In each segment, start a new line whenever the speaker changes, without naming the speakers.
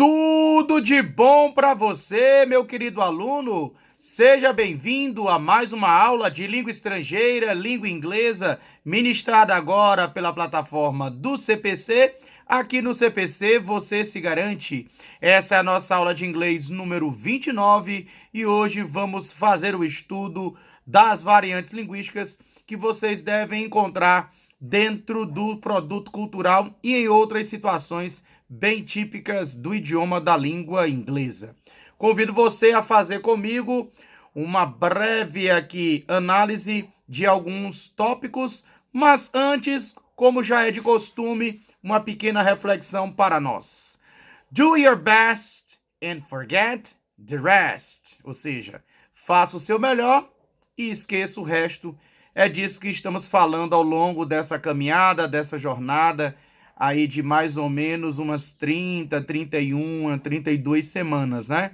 Tudo de bom para você, meu querido aluno? Seja bem-vindo a mais uma aula de língua estrangeira, língua inglesa, ministrada agora pela plataforma do CPC. Aqui no CPC você se garante. Essa é a nossa aula de inglês número 29 e hoje vamos fazer o estudo das variantes linguísticas que vocês devem encontrar dentro do produto cultural e em outras situações bem típicas do idioma da língua inglesa. Convido você a fazer comigo uma breve aqui análise de alguns tópicos, mas antes, como já é de costume, uma pequena reflexão para nós. Do your best and forget the rest. Ou seja, faça o seu melhor e esqueça o resto. É disso que estamos falando ao longo dessa caminhada, dessa jornada aí de mais ou menos umas 30, 31, 32 semanas, né?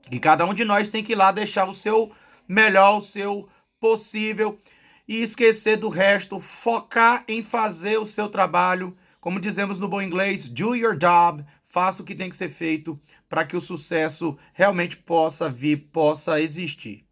E cada um de nós tem que ir lá deixar o seu melhor, o seu possível e esquecer do resto, focar em fazer o seu trabalho, como dizemos no bom inglês, do your job, faça o que tem que ser feito para que o sucesso realmente possa vir, possa existir.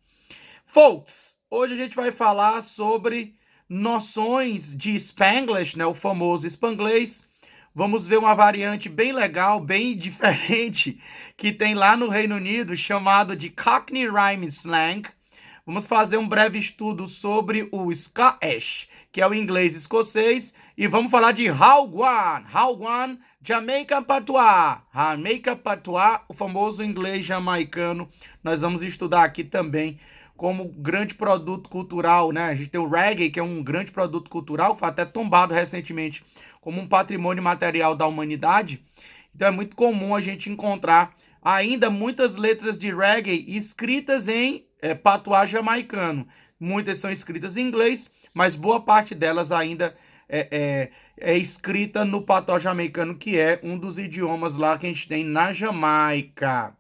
Folks, hoje a gente vai falar sobre noções de Spanglish, né, o famoso Spanglês. Vamos ver uma variante bem legal, bem diferente, que tem lá no Reino Unido, chamado de Cockney Rhyme Slang. Vamos fazer um breve estudo sobre o Scottish, que é o inglês escocês, e vamos falar de Howguan, Jamaica Patois, Jamaica Patois, o famoso inglês jamaicano. Nós vamos estudar aqui também como grande produto cultural, né? A gente tem o reggae, que é um grande produto cultural, foi até tombado recentemente como um patrimônio material da humanidade. Então é muito comum a gente encontrar ainda muitas letras de reggae escritas em patuá jamaicano. Muitas são escritas em inglês, mas boa parte delas ainda é escrita no patuá jamaicano, que é um dos idiomas lá que a gente tem na Jamaica.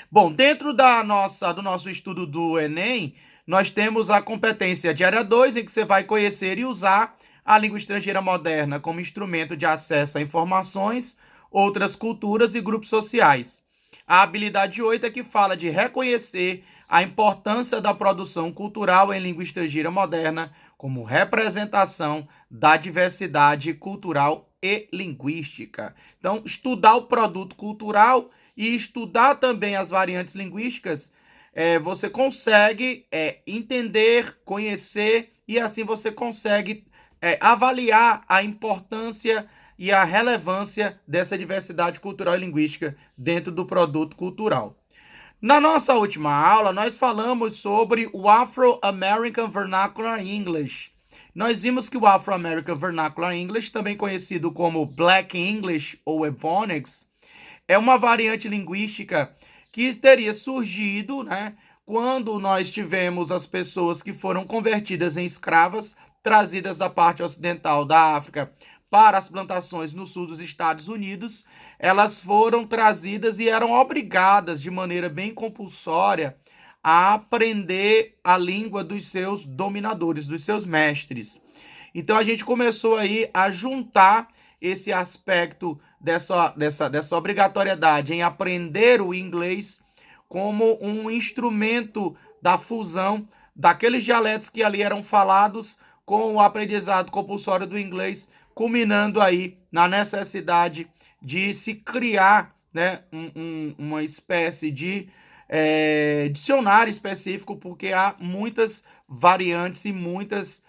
Bom, dentro do nosso estudo do Enem, nós temos a competência de área 2, em que você vai conhecer e usar a língua estrangeira moderna como instrumento de acesso a informações, outras culturas e grupos sociais. A habilidade 8 é que fala de reconhecer a importância da produção cultural em língua estrangeira moderna como representação da diversidade cultural e linguística. Então, estudar o produto cultural e estudar também as variantes linguísticas, você consegue entender, conhecer e assim você consegue avaliar a importância e a relevância dessa diversidade cultural e linguística dentro do produto cultural. Na nossa última aula, nós falamos sobre o Afro-American Vernacular English. Nós vimos que o Afro-American Vernacular English, também conhecido como Black English ou Ebonics, é uma variante linguística que teria surgido, né, quando nós tivemos as pessoas que foram convertidas em escravas, trazidas da parte ocidental da África para as plantações no sul dos Estados Unidos. Elas foram trazidas e eram obrigadas de maneira bem compulsória a aprender a língua dos seus dominadores, dos seus mestres. Então a gente começou aí a juntar esse aspecto dessa obrigatoriedade em aprender o inglês como um instrumento da fusão daqueles dialetos que ali eram falados com o aprendizado compulsório do inglês, culminando aí na necessidade de se criar, né, uma espécie de dicionário específico, porque há muitas variantes e muitas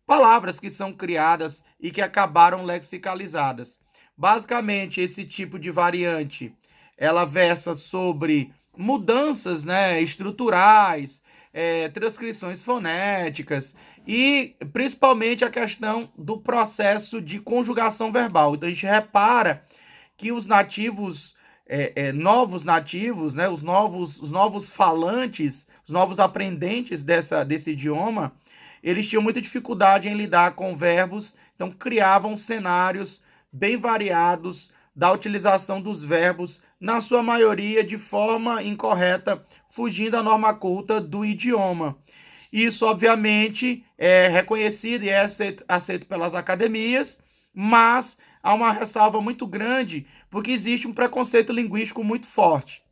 palavras que são criadas e que acabaram lexicalizadas. Basicamente, esse tipo de variante, ela versa sobre mudanças, né, estruturais, transcrições fonéticas e principalmente a questão do processo de conjugação verbal. Então a gente repara que os nativos, novos nativos, né, os novos falantes, os novos aprendentes desse idioma, eles tinham muita dificuldade em lidar com verbos, então criavam cenários bem variados da utilização dos verbos, na sua maioria de forma incorreta, fugindo da norma culta do idioma. Isso, obviamente, é reconhecido e é aceito pelas academias, mas há uma ressalva muito grande, porque existe um preconceito linguístico muito forte.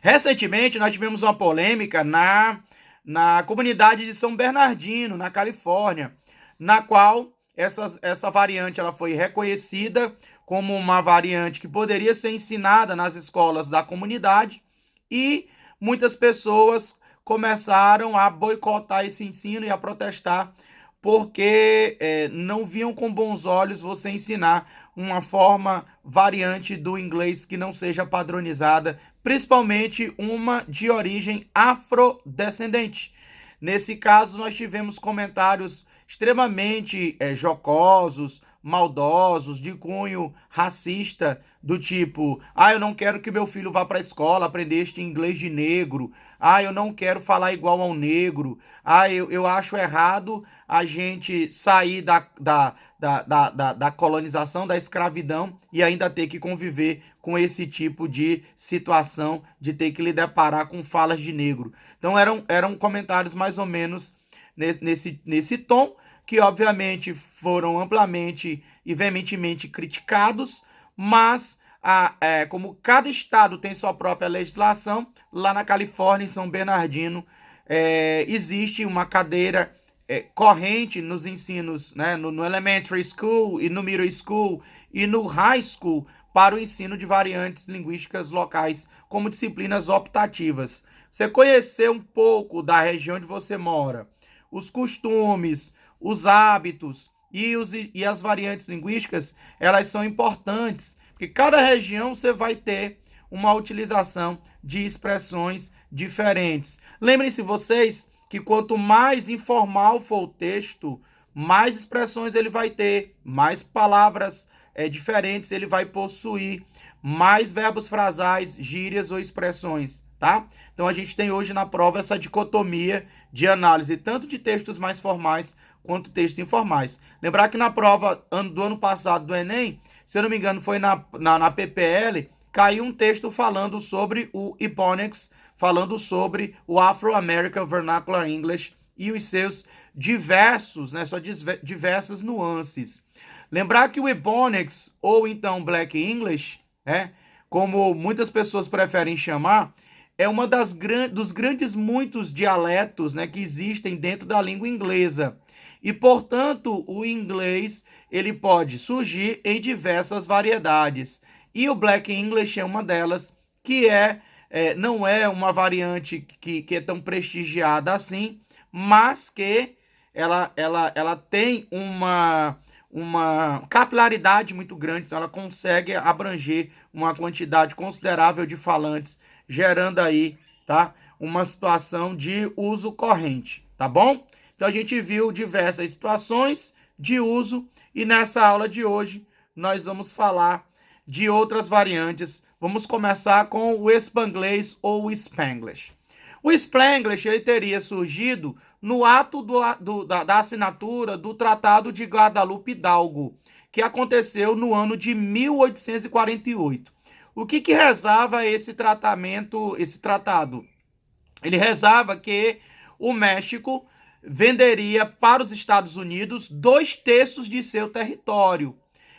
Recentemente, nós tivemos uma polêmica na comunidade de São Bernardino, na Califórnia, na qual essa variante ela foi reconhecida como uma variante que poderia ser ensinada nas escolas da comunidade e muitas pessoas começaram a boicotar esse ensino e a protestar porque não viam com bons olhos você ensinar uma forma variante do inglês que não seja padronizada, principalmente uma de origem afrodescendente. Nesse caso, nós tivemos comentários extremamente jocosos, maldosos, de cunho racista, do tipo: ah, eu não quero que meu filho vá para a escola aprender este inglês de negro, ah, eu não quero falar igual ao negro, ah, eu acho errado a gente sair da colonização, da escravidão e ainda ter que conviver com esse tipo de situação, de ter que lhe deparar com falas de negro. Então eram comentários mais ou menos nesse tom, que obviamente foram amplamente e veementemente criticados, mas como cada estado tem sua própria legislação, lá na Califórnia, em São Bernardino, existe uma cadeira corrente nos ensinos, né, no elementary school e no middle school e no high school, para o ensino de variantes linguísticas locais como disciplinas optativas. Você conhecer um pouco da região onde você mora, os costumes, os hábitos e as variantes linguísticas, elas são importantes, porque cada região você vai ter uma utilização de expressões diferentes. Lembrem-se vocês que quanto mais informal for o texto, mais expressões ele vai ter, mais palavras diferentes ele vai possuir, mais verbos frasais, gírias ou expressões, tá? Então a gente tem hoje na prova essa dicotomia de análise tanto de textos mais formais quanto textos informais. Lembrar que na prova do ano passado do Enem, se eu não me engano foi na PPL, caiu um texto falando sobre o Ebonics, falando sobre o Afro-American Vernacular English e os seus diversos, né, suas diversas nuances. Lembrar que o Ebonics, ou então Black English, como muitas pessoas preferem chamar, é uma dos grandes muitos dialetos, né, que existem dentro da língua inglesa. E, portanto, o inglês ele pode surgir em diversas variedades. E o Black English é uma delas, que não é uma variante que é tão prestigiada assim, mas que ela tem uma capilaridade muito grande, então ela consegue abranger uma quantidade considerável de falantes, gerando aí, tá, uma situação de uso corrente, tá bom? Então a gente viu diversas situações de uso e nessa aula de hoje nós vamos falar de outras variantes. Vamos começar com o Spanglês ou o Spanglish. O Spanglish ele teria surgido no ato da assinatura do Tratado de Guadalupe Hidalgo, que aconteceu no ano de 1848. O que rezava esse tratado? Ele rezava que o México venderia para os Estados Unidos 2/3 de seu território.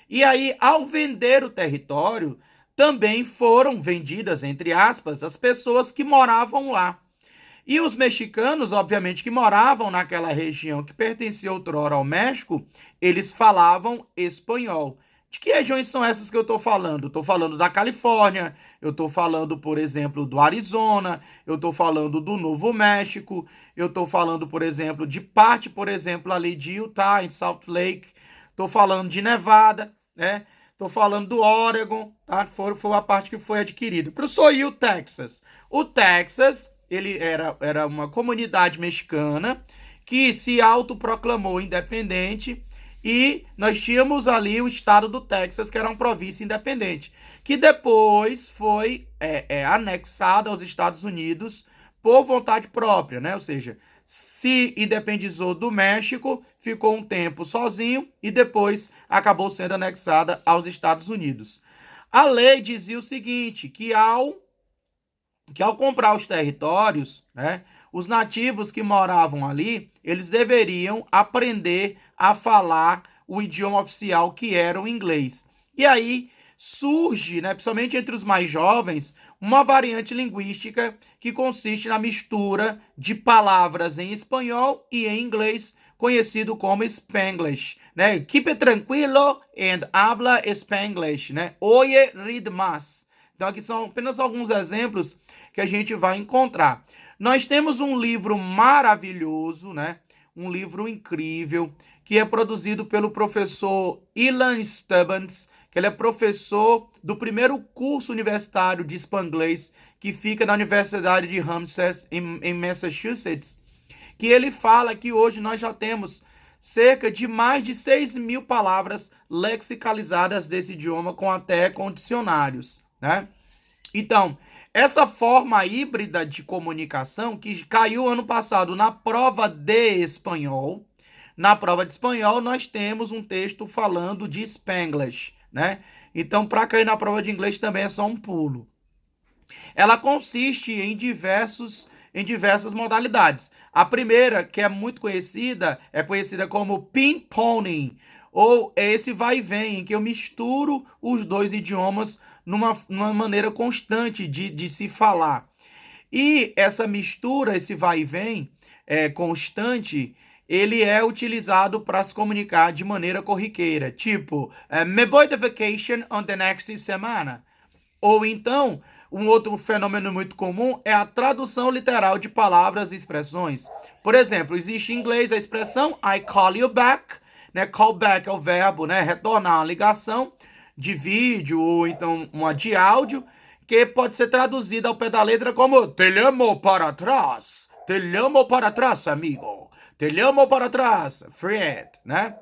E aí, ao vender o território, também foram vendidas, entre aspas, as pessoas que moravam lá. E os mexicanos, obviamente, que moravam naquela região que pertencia outrora ao México, eles falavam espanhol. De que regiões são essas que eu estou falando? Estou falando da Califórnia, eu estou falando, por exemplo, do Arizona, eu estou falando do Novo México, eu estou falando, por exemplo, de parte, por exemplo, ali de Utah, em Salt Lake, estou falando de Nevada, né? Estou falando do Oregon, tá? Foi a parte que foi adquirida. E o Texas? O Texas, ele era uma comunidade mexicana que se autoproclamou independente e nós tínhamos ali o estado do Texas, que era uma província independente, que depois foi anexado aos Estados Unidos por vontade própria, né? Ou seja, se independizou do México, ficou um tempo sozinho e depois acabou sendo anexada aos Estados Unidos. A lei dizia o seguinte, que ao comprar os territórios, né, os nativos que moravam ali, eles deveriam aprender a falar o idioma oficial, que era o inglês. E aí surge, né, principalmente entre os mais jovens, uma variante linguística que consiste na mistura de palavras em espanhol e em inglês, conhecido como Spanglish, né? Keep it tranquilo and habla Spanglish, né? Oye, read más. Então aqui são apenas alguns exemplos que a gente vai encontrar. Nós temos um livro maravilhoso, né? Um livro incrível, que é produzido pelo professor Ilan Stubbins, que ele é professor do primeiro curso universitário de Spanglish, que fica na Universidade de Hampshire, em Massachusetts, que ele fala que hoje nós já temos cerca de mais de 6.000 palavras lexicalizadas desse idioma, com até condicionários, né? Então, essa forma híbrida de comunicação que caiu ano passado na prova de espanhol, nós temos um texto falando de Spanglish, né? Então, para cair na prova de inglês também é só um pulo. Ela consiste em diversas modalidades. A primeira, que é muito conhecida, é conhecida como ping-ponging, ou é esse vai e vem, em que eu misturo os dois idiomas numa maneira constante de se falar. E essa mistura, esse vai e vem constante, ele é utilizado para se comunicar de maneira corriqueira. Tipo, me voy de vacation on the next semana. Ou então, um outro fenômeno muito comum é a tradução literal de palavras e expressões. Por exemplo, existe em inglês a expressão I call you back, né? Call back é o verbo, né? Retornar uma ligação de vídeo ou então uma de áudio, que pode ser traduzida ao pé da letra como te llamo para trás, amigo. Te llamo para trás, friend, né?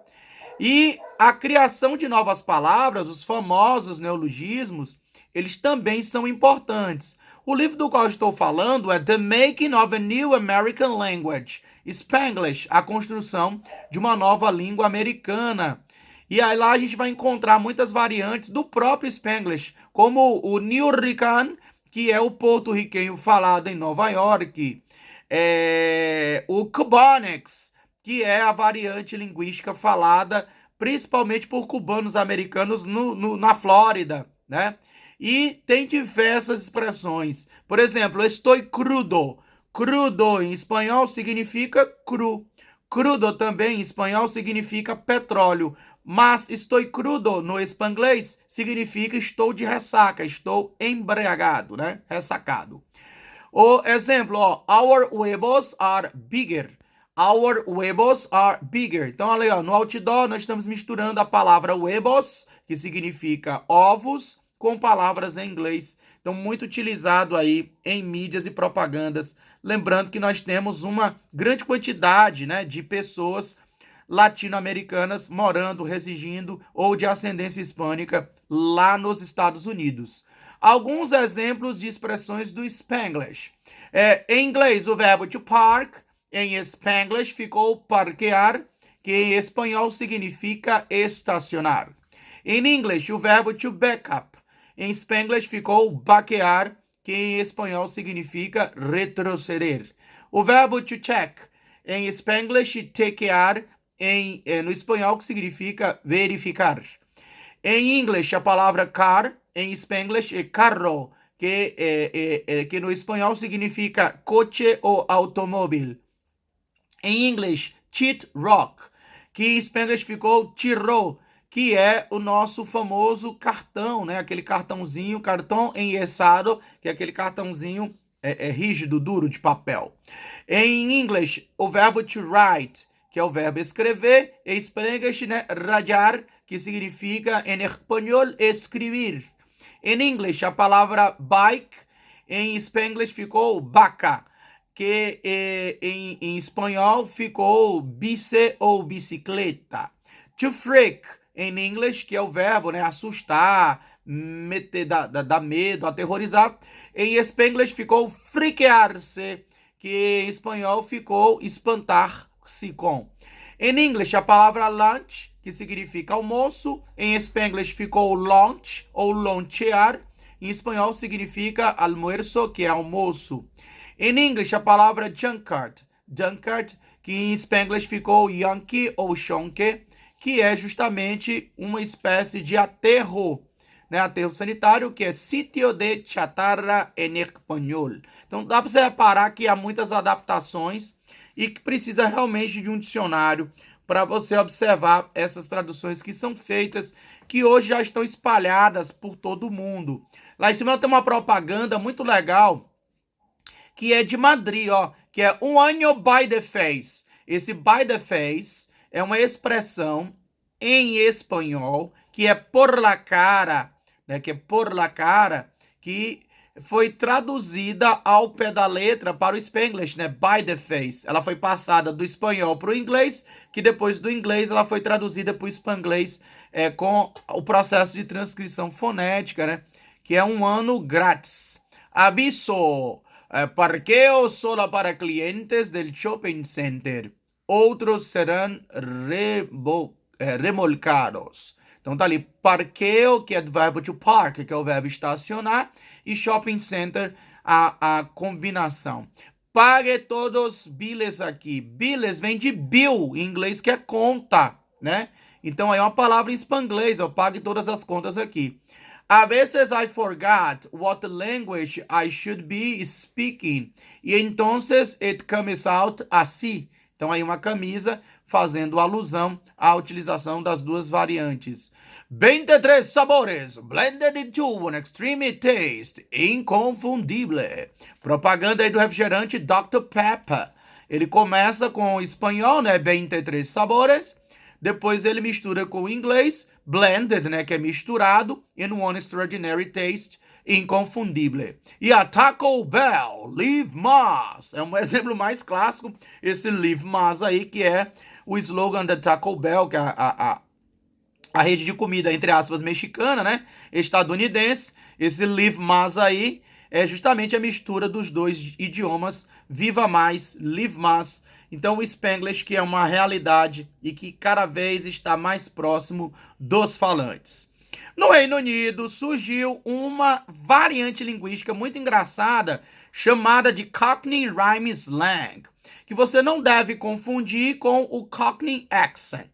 E a criação de novas palavras, os famosos neologismos, eles também são importantes. O livro do qual estou falando é The Making of a New American Language, Spanglish, a construção de uma nova língua americana. E aí lá a gente vai encontrar muitas variantes do próprio Spanglish, como o New Rican, que é o porto-riquenho falado em Nova York, o Cubonics, que é a variante linguística falada principalmente por cubanos americanos na Flórida, né? E tem diversas expressões. Por exemplo, estou crudo. Crudo em espanhol significa cru. Crudo também em espanhol significa petróleo. Mas estou crudo no espanglês significa estou de ressaca, estou embriagado, né? Ressacado. O exemplo, ó, our huevos are bigger. Our huevos are bigger. Então, olha aí, ó, no outdoor nós estamos misturando a palavra huevos, que significa ovos, com palavras em inglês. Então, muito utilizado aí em mídias e propagandas. Lembrando que nós temos uma grande quantidade, né, de pessoas latino-americanas morando, residindo ou de ascendência hispânica lá nos Estados Unidos. Alguns exemplos de expressões do Spanglish. Em inglês, o verbo to park, em Spanglish ficou parquear, que em espanhol significa estacionar. Em inglês, o verbo to back up, em Spanglish ficou baquear, que em espanhol significa retroceder. O verbo to check, em Spanglish, chequear, no espanhol que significa verificar. Em inglês, a palavra car, em Spanglish, é carro, que no espanhol significa coche ou automóvel. Em inglês, cheat rock, que em Spanglish ficou tirou, que é o nosso famoso cartão, né? Aquele cartãozinho, cartão enyesado, que é aquele cartãozinho rígido, duro, de papel. Em inglês, o verbo to write, que é o verbo escrever, em Spanglish, né? Rayar, que significa em espanhol escrever. Em inglês, a palavra bike, em Spanglish ficou vaca, que em espanhol ficou bici ou bicicleta. To freak, em inglês, que é o verbo, né, assustar, meter, dar medo, aterrorizar. Em Spanglish ficou frequear-se, que em espanhol ficou espantar-se com. Em inglês, a palavra lunch, que significa almoço, em Spanglish ficou lunch ou lonchear, em espanhol significa almoço, que é almoço. Em inglês, a palavra junkard, que em Spanglish ficou yankee ou shonke, que é justamente uma espécie de aterro, né? Aterro sanitário, que é sitio de chatarra en espanhol. Então dá para você reparar que há muitas adaptações e que precisa realmente de um dicionário para você observar essas traduções que são feitas, que hoje já estão espalhadas por todo o mundo. Lá em cima tem uma propaganda muito legal, que é de Madrid, ó, que é um ano by the face. Esse by the face é uma expressão em espanhol que é por la cara, né, que é por la cara, que foi traduzida ao pé da letra para o Spanglish, né, by the face. Ela foi passada do espanhol para o inglês, que depois do inglês ela foi traduzida para o Spanglish com o processo de transcrição fonética, né, que é um ano grátis. Aviso, parqueo solo para clientes del shopping center. Outros serão remolcados. Então tá ali, parqueo, que é do verbo to park, que é o verbo estacionar, e shopping center, a combinação. Pague todos os bills aqui. Bills vem de bill, em inglês, que é conta, né? Então aí é uma palavra em spanglês, eu pague todas as contas aqui. A vezes I forgot what language I should be speaking. E entonces it comes out assim. Então aí uma camisa fazendo alusão à utilização das duas variantes. 23 sabores, blended into one extreme taste, inconfundível. Propaganda aí do refrigerante Dr. Pepper. Ele começa com o espanhol, né, 23 sabores. Depois ele mistura com o inglês, blended, né, que é misturado, in one extraordinary taste, inconfundível. E a Taco Bell, Live Más, é um exemplo mais clássico, esse Live Más aí, que é o slogan da Taco Bell, que é a rede de comida, entre aspas, mexicana, né, estadunidense. Esse Live Más aí é justamente a mistura dos dois idiomas, Viva Mais, Live Más. Então o Spanglish, que é uma realidade e que cada vez está mais próximo dos falantes. No Reino Unido surgiu uma variante linguística muito engraçada chamada de Cockney Rhyme Slang, que você não deve confundir com o Cockney Accent.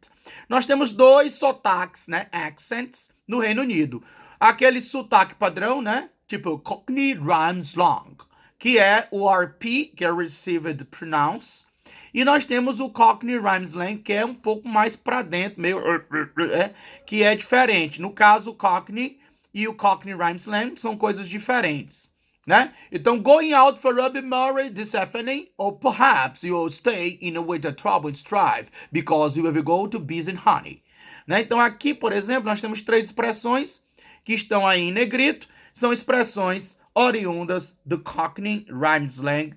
Nós temos dois sotaques, né, accents, no Reino Unido. Aquele sotaque padrão, né, tipo Cockney Rhyme Slang, que é o RP, que é Received Pronounce. E nós temos o Cockney Rhyme Slang, que é um pouco mais para dentro, meio que é diferente. No caso, o Cockney e o Cockney Rhyme Slang são coisas diferentes, né? Então, going out for Ruby Murray this evening, or perhaps you will stay in a winter trouble and strife, because you will go to bees and honey. Né? Então, aqui, por exemplo, nós temos três expressões que estão aí em negrito, são expressões oriundas do Cockney Rhyme Slang,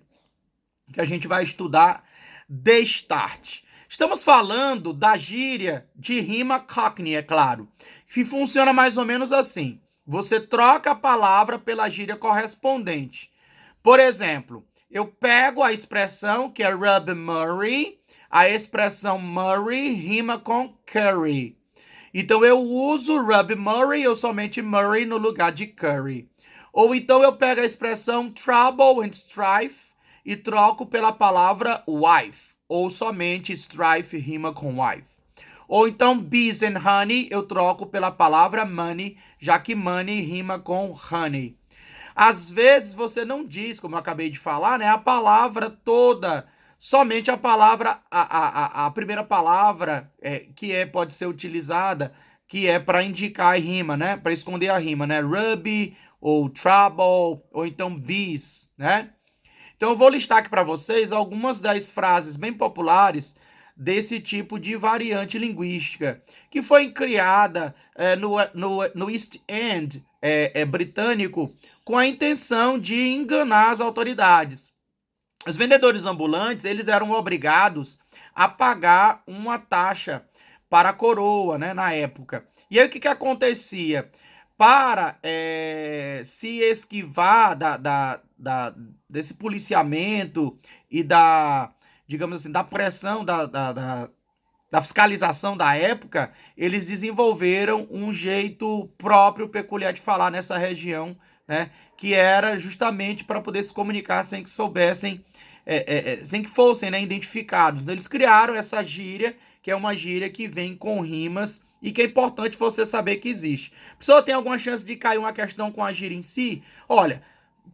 que a gente vai estudar de start. Estamos falando da gíria de rima Cockney, é claro, que funciona mais ou menos assim. Você troca a palavra pela gíria correspondente. Por exemplo, eu pego a expressão que é Rub Murray, a expressão Murray rima com curry. Então eu uso Rub Murray ou somente Murray no lugar de curry. Ou então eu pego a expressão Trouble and Strife e troco pela palavra wife, ou somente strife rima com wife. Ou então bees and honey eu troco pela palavra money, já que money rima com honey. Às vezes você não diz, como eu acabei de falar, né, a palavra toda, somente a palavra, a primeira palavra que pode ser utilizada, que é para indicar a rima, né, para esconder a rima, né, ruby ou trouble, ou então bees, né. Então eu vou listar aqui para vocês algumas das frases bem populares desse tipo de variante linguística, que foi criada no East End britânico com a intenção de enganar as autoridades. Os vendedores ambulantes, eles eram obrigados a pagar uma taxa para a coroa, né, na época. E aí o que acontecia? Para se esquivar desse policiamento e digamos assim, da pressão da fiscalização da época, eles desenvolveram um jeito próprio, peculiar de falar nessa região, né, que era justamente para poder se comunicar sem que soubessem, sem que fossem, né, identificados. Então, eles criaram essa gíria, que é uma gíria que vem com rimas e que é importante você saber que existe. A pessoa tem alguma chance de cair uma questão com a gíria em si? Olha,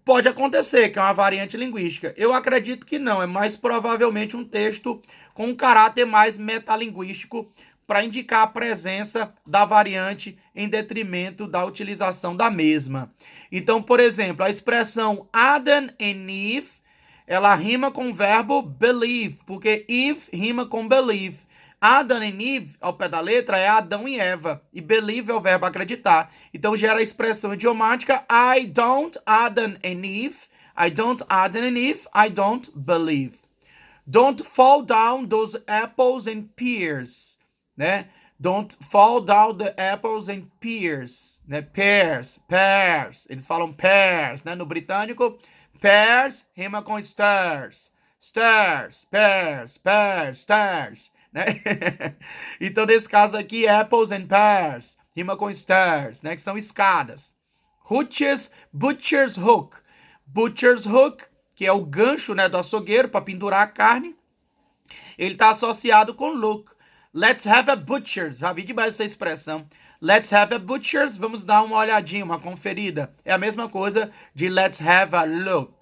pode acontecer, que é uma variante linguística. Eu acredito que não, é mais provavelmente um texto com um caráter mais metalinguístico para indicar a presença da variante em detrimento da utilização da mesma. Então, por exemplo, a expressão Adam and Eve, ela rima com o verbo believe, porque Eve rima com believe. Adam and Eve, ao pé da letra, é Adão e Eva. E believe é o verbo acreditar. Então gera a expressão idiomática I don't Adam and Eve. I don't Adam and Eve. I don't believe. Don't fall down those apples and pears. Né? Don't fall down the apples and pears. Né? Pears. Eles falam pears, né? No britânico, pears rima com stairs. Stairs, pears, stairs. Né? Então, nesse caso aqui, apples and pears rima com stairs, né? Que são escadas. Butcher's hook. Butcher's hook, que é o gancho, né, do açougueiro para pendurar a carne. Ele está associado com look. Let's have a butcher's. Já vi demais essa expressão. Let's have a butcher's. Vamos dar uma olhadinha, uma conferida. É a mesma coisa de let's have a look.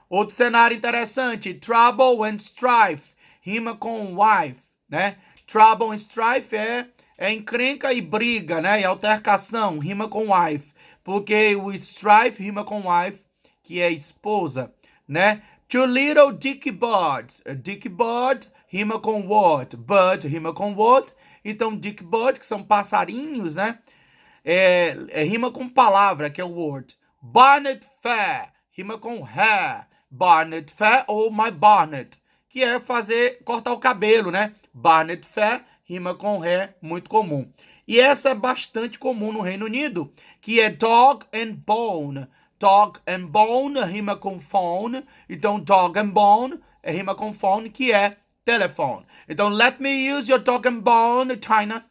Outro cenário interessante. Trouble and strife. Rima com wife, né? Trouble and strife é encrenca e briga, né? E altercação, rima com wife. Porque o strife rima com wife, que é esposa, né? Two little dicky birds. Dicky bird rima com word. Bird rima com word. Então, dick bird, que são passarinhos, né? Rima com palavra, que é o word. Barnet fair rima com hair. Barnet fair ou my barnet, que é cortar o cabelo, né? Barnet fair rima com hair, muito comum. E essa é bastante comum no Reino Unido, que é dog and bone. Dog and bone rima com phone. Então, dog and bone rima com phone, que é telefone. Então, let me use your dog and bone, China.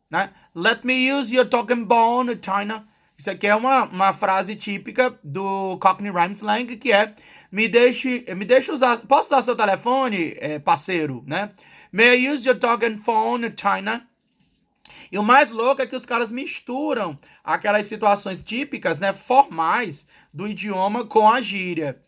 Né? Let me use your dog and bone, China. Isso aqui é uma frase típica do Cockney Rhyme Slang, que é me deixe usar, posso usar seu telefone, parceiro, né? May I use your dog and phone, China? E o mais louco é que os caras misturam aquelas situações típicas, né, formais do idioma com a gíria.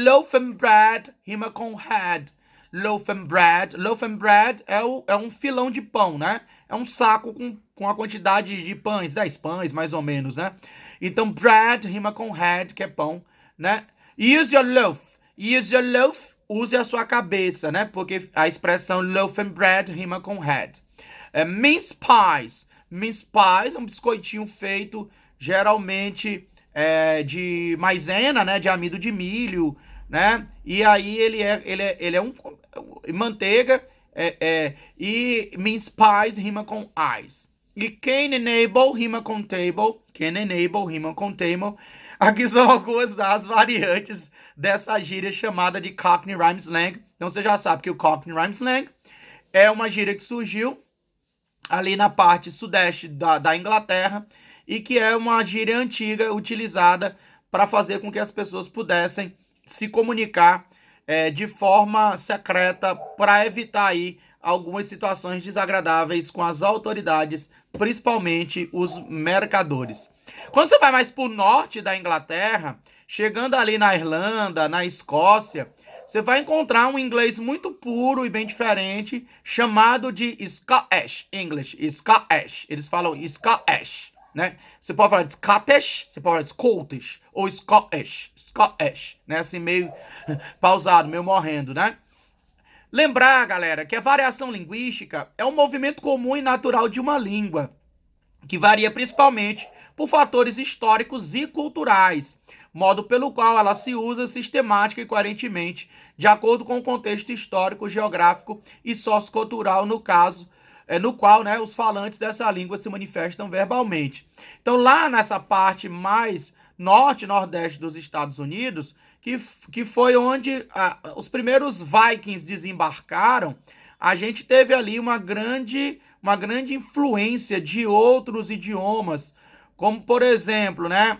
Loaf and bread rima com head. Loaf and bread. Loaf and bread é um filão de pão, né? É um saco com a quantidade de pães, 10 pães, mais ou menos, né? Então, bread rima com head, que é pão, né? Use your loaf. Use your loaf, use a sua cabeça, né? Porque a expressão loaf and bread rima com head. Mince pies. Mince pies é um biscoitinho feito, geralmente, de maisena, né? De amido de milho, né? E aí ele é um manteiga, e mince pies rima com eyes. E can enable rima com table. Can enable rima com table. Aqui são algumas das variantes dessa gíria chamada de Cockney Rhyme Slang. Então você já sabe que o Cockney Rhyme Slang é uma gíria que surgiu ali na parte sudeste da Inglaterra e que é uma gíria antiga utilizada para fazer com que as pessoas pudessem se comunicar de forma secreta para evitar aí algumas situações desagradáveis com as autoridades, principalmente os mercadores. Quando você vai mais para o norte da Inglaterra, chegando ali na Irlanda, na Escócia, você vai encontrar um inglês muito puro e bem diferente, chamado de Scottish English. Scottish. Eles falam Scottish, né? Você pode falar de Scottish, você pode falar de Scottish ou Scottish. Scottish, né? Assim, meio pausado, meio morrendo, né? Lembrar, galera, que a variação linguística é um movimento comum e natural de uma língua, que varia principalmente por fatores históricos e culturais, modo pelo qual ela se usa sistemática e coerentemente, de acordo com o contexto histórico, geográfico e sociocultural, no qual, né, os falantes dessa língua se manifestam verbalmente. Então, lá nessa parte mais norte-nordeste dos Estados Unidos, que foi onde os primeiros Vikings desembarcaram, a gente teve ali uma grande influência de outros idiomas, como, por exemplo, né,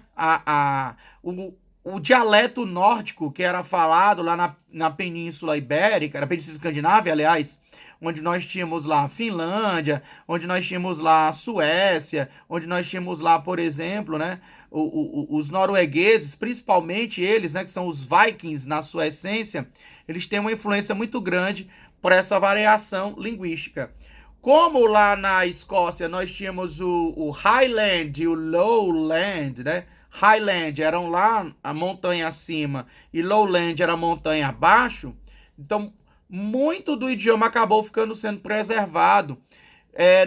o dialeto nórdico que era falado lá na Península Ibérica, na Península Escandinávia, aliás, onde nós tínhamos lá a Finlândia, onde nós tínhamos lá a Suécia, onde nós tínhamos lá, por exemplo, né, os noruegueses, principalmente eles, né, que são os vikings na sua essência, eles têm uma influência muito grande por essa variação linguística. Como lá na Escócia nós tínhamos o Highland e o Lowland, né? Highland eram lá a montanha acima e Lowland era a montanha abaixo, então muito do idioma acabou ficando sendo preservado.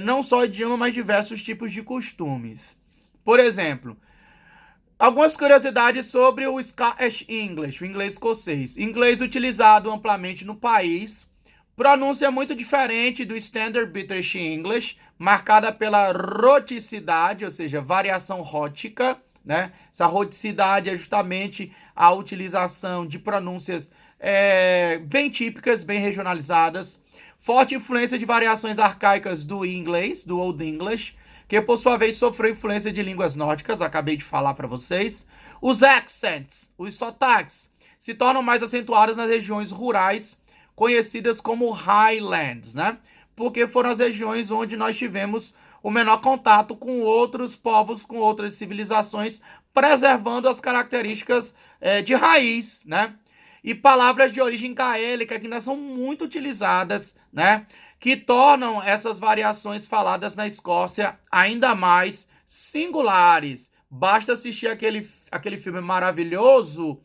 Não só o idioma, mas diversos tipos de costumes. Por exemplo, algumas curiosidades sobre o Scottish English, o inglês escocês. Inglês utilizado amplamente no país. Pronúncia muito diferente do Standard British English, marcada pela roticidade, ou seja, variação rótica, né? Essa roticidade é justamente a utilização de pronúncias bem típicas, bem regionalizadas. Forte influência de variações arcaicas do inglês, do Old English, que por sua vez sofreu influência de línguas nórdicas, acabei de falar para vocês. Os accents, os sotaques, se tornam mais acentuados nas regiões rurais, conhecidas como Highlands, né? Porque foram as regiões onde nós tivemos o menor contato com outros povos, com outras civilizações, preservando as características de raiz, né? E palavras de origem gaélica que ainda são muito utilizadas, né? Que tornam essas variações faladas na Escócia ainda mais singulares. Basta assistir aquele filme maravilhoso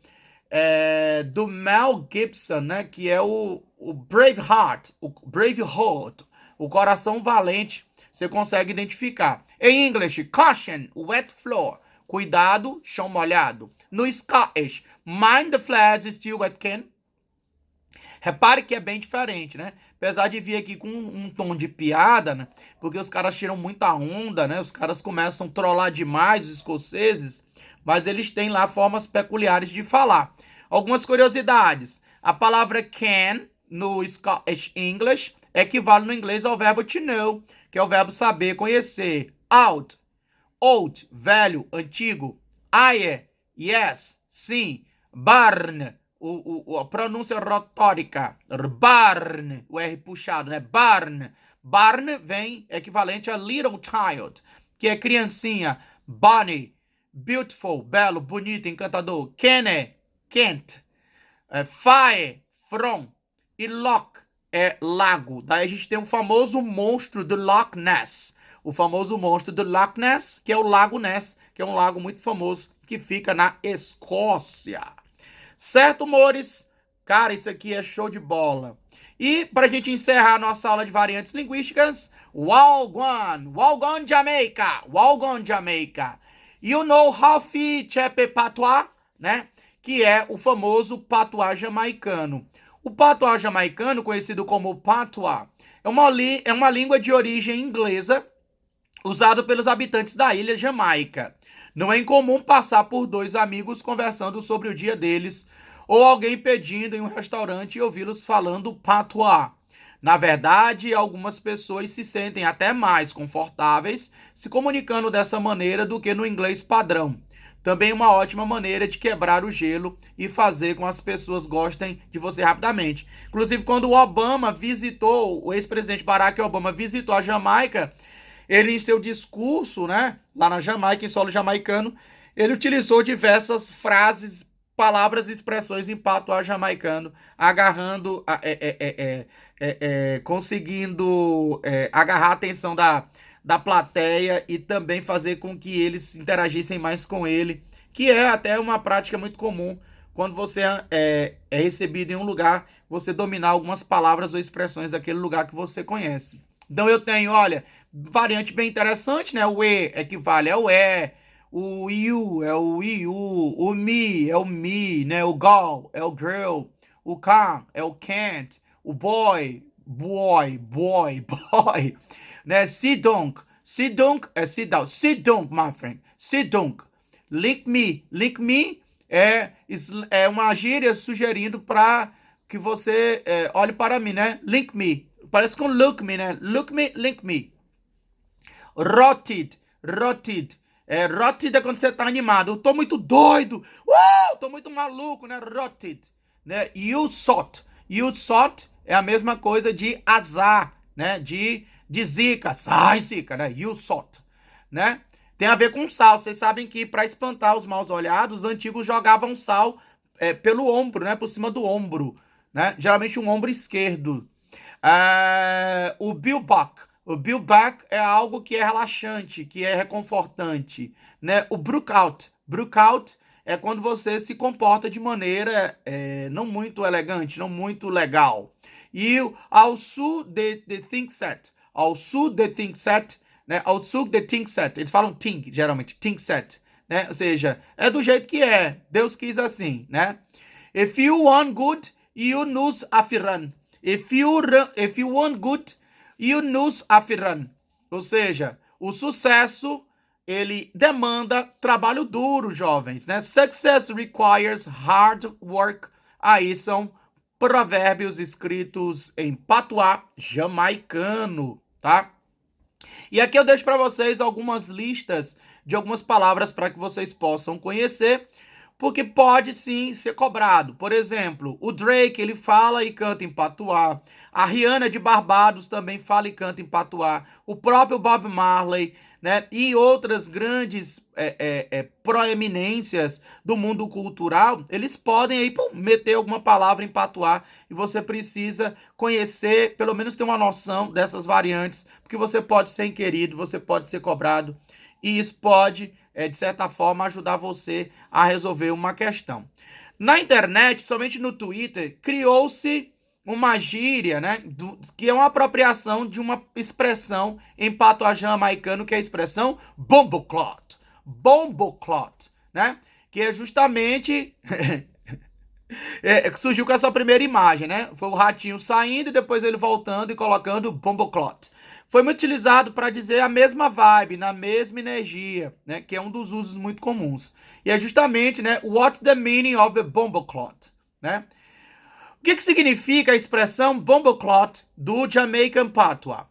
do Mel Gibson, né? Que é o Braveheart, o Coração Valente. Você consegue identificar. Em inglês, caution, wet floor. Cuidado, chão molhado. No Scottish, mind the flags still wet can. Repare que é bem diferente, né? Apesar de vir aqui com um tom de piada, né? Porque os caras tiram muita onda, né? Os caras começam a trollar demais os escoceses, mas eles têm lá formas peculiares de falar. Algumas curiosidades. A palavra can, no Scottish English, equivale no inglês ao verbo to know, que é o verbo saber, conhecer. Out, old, velho, antigo. Aye, yes, sim. Barn, a pronúncia retórica. Barn, o R puxado, né? Barn. Barn vem equivalente a little child, que é criancinha. Bonny, beautiful, belo, bonito, encantador. Kenne, Kent. Fire, from. E loch é lago. Daí a gente tem o famoso monstro do Loch Ness. O famoso monstro do Loch Ness, que é o Lago Ness, que é um lago muito famoso que fica na Escócia. Certo, amores? Cara, isso aqui é show de bola. E para a gente encerrar a nossa aula de variantes linguísticas, Walgon, Walgon Jamaica, Walgon Jamaica. You know how to chepe patois, né? Que é o famoso patois jamaicano. O patois jamaicano, conhecido como patois, é uma língua de origem inglesa, usado pelos habitantes da ilha Jamaica. Não é incomum passar por dois amigos conversando sobre o dia deles, ou alguém pedindo em um restaurante e ouvi-los falando patois. Na verdade, algumas pessoas se sentem até mais confortáveis se comunicando dessa maneira do que no inglês padrão. Também uma ótima maneira de quebrar o gelo e fazer com que as pessoas gostem de você rapidamente. Inclusive, quando o ex-presidente Barack Obama visitou a Jamaica, ele em seu discurso, né, lá na Jamaica, em solo jamaicano, ele utilizou diversas frases, palavras e expressões em patois jamaicano, agarrando, conseguindo agarrar a atenção da plateia e também fazer com que eles interagissem mais com ele, que é até uma prática muito comum quando você é recebido em um lugar, você dominar algumas palavras ou expressões daquele lugar que você conhece. Então eu tenho, olha, variante bem interessante, né? O E equivale ao o you é o iu, o me é o me, né? O gal é o girl, o can é o can't, o boy, né? Sit down é sit down, sit down, my friend, sit down. Lick me é uma gíria sugerindo para que você olhe para mim, né? Link me, parece com look me, né? Look me, link me. Rotted Rotted é quando você tá animado. Eu tô muito doido. Tô muito maluco, né? Rotted. Né? You sot. You sot é a mesma coisa de azar, né? De zica. Sai, zica, né? You sot. Né? Tem a ver com sal. Vocês sabem que para espantar os maus olhados, os antigos jogavam sal pelo ombro, né? Por cima do ombro. Né? Geralmente um ombro esquerdo. O bilbok. O bilbok é algo que é relaxante, que é reconfortante, né? O brookout. Brookout é quando você se comporta de maneira não muito elegante, não muito legal. E ao sul de think set. Ao sul de think set, né? Ao sul de think set. Eles falam think, geralmente, think set, né? Ou seja, é do jeito que é. Deus quis assim, né? If you want good, you nos afiran. If you want good, you nos afiran. Ou seja, o sucesso, ele demanda trabalho duro, jovens, né? Success requires hard work. Aí são provérbios escritos em patuá jamaicano, tá? E aqui eu deixo para vocês algumas listas de algumas palavras para que vocês possam conhecer, porque pode sim ser cobrado. Por exemplo, o Drake, ele fala e canta em patuá. A Rihanna de Barbados também fala e canta em patuá. O próprio Bob Marley, né? E outras grandes proeminências do mundo cultural, eles podem aí meter alguma palavra em patuá e você precisa conhecer, pelo menos ter uma noção dessas variantes, porque você pode ser inquirido, você pode ser cobrado e isso pode de certa forma, ajudar você a resolver uma questão. Na internet, principalmente no Twitter, criou-se uma gíria, né, que é uma apropriação de uma expressão em patuá jamaicano, que é a expressão bomboclot. Bomboclot, né? Que é justamente... surgiu com essa primeira imagem, né? Foi o ratinho saindo e depois ele voltando e colocando bomboclot. Foi muito utilizado para dizer a mesma vibe, na mesma energia, né? Que é um dos usos muito comuns. E é justamente, né? What's the meaning of a bomboclot? Né? O que significa a expressão bomboclot do Jamaican Patois?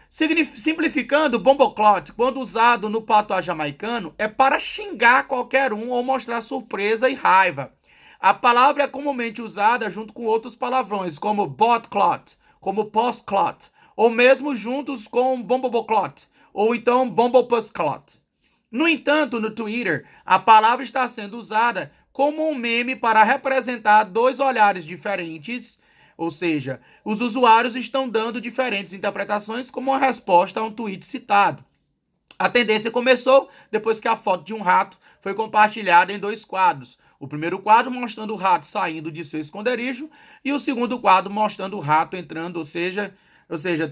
Simplificando, bomboclot, quando usado no patois jamaicano, é para xingar qualquer um ou mostrar surpresa e raiva. A palavra é comumente usada junto com outros palavrões, como botclot, como postclot, ou mesmo juntos com bomboclot, ou então bombopusclot. No entanto, no Twitter, a palavra está sendo usada como um meme para representar dois olhares diferentes, ou seja, os usuários estão dando diferentes interpretações como uma resposta a um tweet citado. A tendência começou depois que a foto de um rato foi compartilhada em dois quadros. O primeiro quadro mostrando o rato saindo de seu esconderijo e o segundo quadro mostrando o rato entrando, ou seja,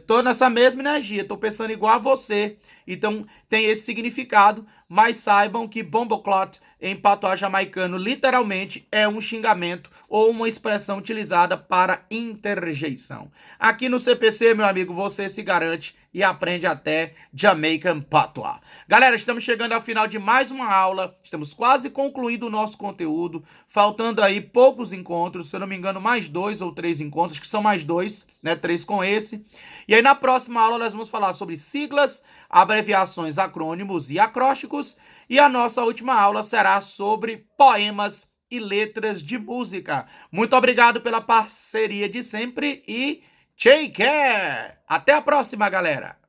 tô nessa mesma energia, tô pensando igual a você. Então tem esse significado, mas saibam que bomboclot em patuá jamaicano literalmente é um xingamento ou uma expressão utilizada para interjeição. Aqui no CPC, meu amigo, você se garante e aprende até Jamaican Patois. Galera, estamos chegando ao final de mais uma aula, estamos quase concluindo o nosso conteúdo, faltando aí poucos encontros, se eu não me engano mais 2 ou 3 encontros, acho que são mais 2, né, 3 com esse. E aí na próxima aula nós vamos falar sobre siglas, abreviações, acrônimos e acrósticos, e a nossa última aula será sobre poemas e letras de música. Muito obrigado pela parceria de sempre e take care! Até a próxima, galera!